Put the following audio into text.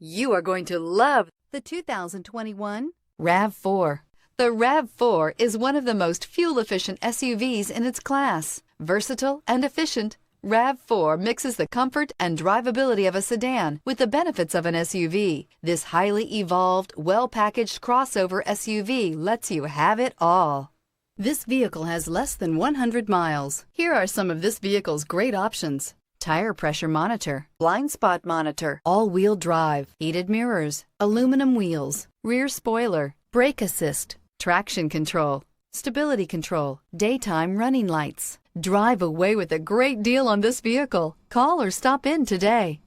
You are going to love the 2021 RAV4. The RAV4 is one of the most fuel-efficient SUVs in its class. Versatile and efficient, RAV4 mixes the comfort and drivability of a sedan with the benefits of an SUV. This highly evolved, well-packaged crossover SUV lets you have it all. This vehicle has less than 100 miles. Here are some of this vehicle's great options: tire pressure monitor, blind spot monitor, all-wheel drive, heated mirrors, aluminum wheels, rear spoiler, brake assist, traction control, stability control, daytime running lights. Drive away with a great deal on this vehicle. Call or stop in today.